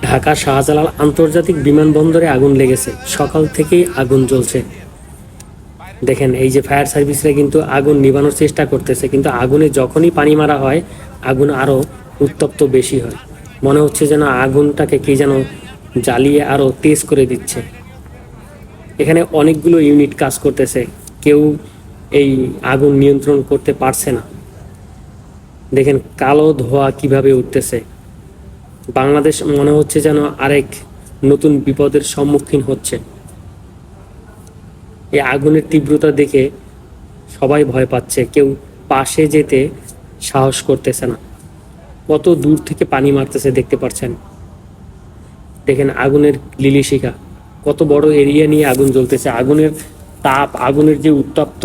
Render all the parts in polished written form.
ঢাকা শাহজালাল আন্তর্জাতিক বিমানবন্দরে আগুন লেগেছে, সকাল থেকেই আগুন জ্বলছে। দেখেন এই যে ফায়ার সার্ভিসরা কিন্তু আগুন নিভানোর চেষ্টা করতেছে, কিন্তু আগুনে যখনই পানি মারা হয় আগুন আরো উত্তপ্ত বেশি হয়। মনে হচ্ছে যেন আগুনটাকে কি যেন জ্বালিয়ে আরো তেজ করে দিচ্ছে। এখানে অনেকগুলো ইউনিট কাজ করতেছে, কেউ এই আগুন নিয়ন্ত্রণ করতে পারছে না। দেখেন কালো ধোঁয়া কিভাবে উঠতেছে। বাংলাদেশ মনে হচ্ছে যেন আরেক নতুন বিপদের সম্মুখীন হচ্ছে। এই আগুনের তীব্রতা দেখে সবাই ভয় পাচ্ছে, কেউ পাশে যেতে সাহস করতেছে না। কত দূর থেকে পানি মারতেছে দেখতে পাচ্ছেন। দেখেন আগুনের লিলিশিখা, কত বড় এরিয়া নিয়ে আগুন জ্বলতেছে। আগুনের তাপ, আগুনের যে উত্তপ্ত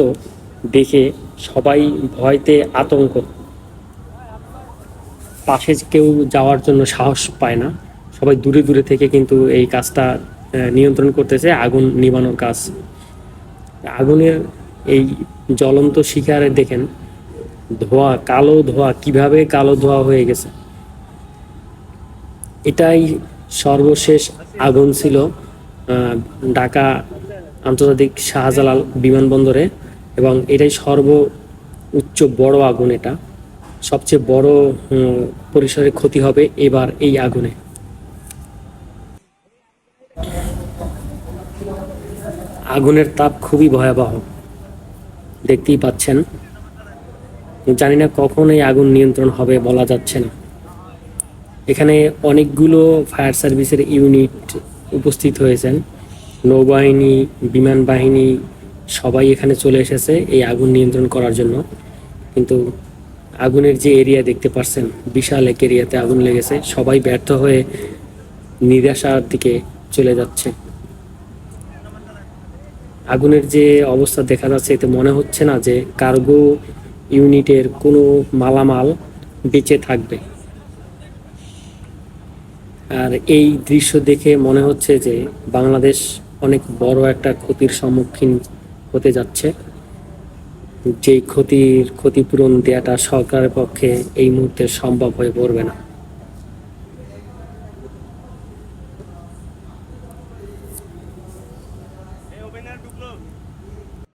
দেখে সবাই ভয়তে আতঙ্ক, পাশে কেউ যাওয়ার জন্য সাহস পায় না। সবাই দূরে দূরে থেকে কিন্তু এই কাজটা নিয়ন্ত্রণ করতেছে, আগুন নিভানোর কাজ। আগুনের এই জ্বলন্ত শিখারে দেখেন ধোঁয়া, কালো ধোঁয়া, কিভাবে কালো ধোঁয়া হয়ে গেছে। এটাই সর্বশেষ আগুন ছিল ঢাকা আন্তর্জাতিক শাহজালাল বিমানবন্দরে, এবং এটাই সর্বোচ্চ বড় আগুন। এটা সবচেয়ে বড় পরিসরে ক্ষতি হবে এবার এই আগুনে। আগুনের তাপ খুবই ভয়াবহ, দেখতেই পাচ্ছেন। জানি না কখন এই আগুন নিয়ন্ত্রণ হবে, বলা যাচ্ছে না। এখানে অনেকগুলো ফায়ার সার্ভিসের ইউনিট উপস্থিত হয়েছেন, নৌবাহিনী, বিমান বাহিনী, সবাই এখানে চলে এসেছে এই আগুন নিয়ন্ত্রণ করার জন্য। কিন্তু আগুনের যে এরিয়া দেখতে পাচ্ছেন, বিশাল এক এরিয়াতে আগুন লেগেছে। সবাই ব্যর্থ হয়ে নিরাশার দিকে চলে যাচ্ছে। আগুনের যে অবস্থা দেখা যাচ্ছে, এতে মনে হচ্ছে না যে কার্গো ইউনিটের কোনো মালামাল বেঁচে থাকবে। আর এই দৃশ্য দেখে মনে হচ্ছে যে বাংলাদেশ অনেক বড় একটা ক্ষতির সম্মুখীন হতে যাচ্ছে। যেই ক্ষতির ক্ষতিপূরণ দেওয়াটা সরকারের পক্ষে এই মুহূর্তে সম্ভব হয়ে পড়বে না।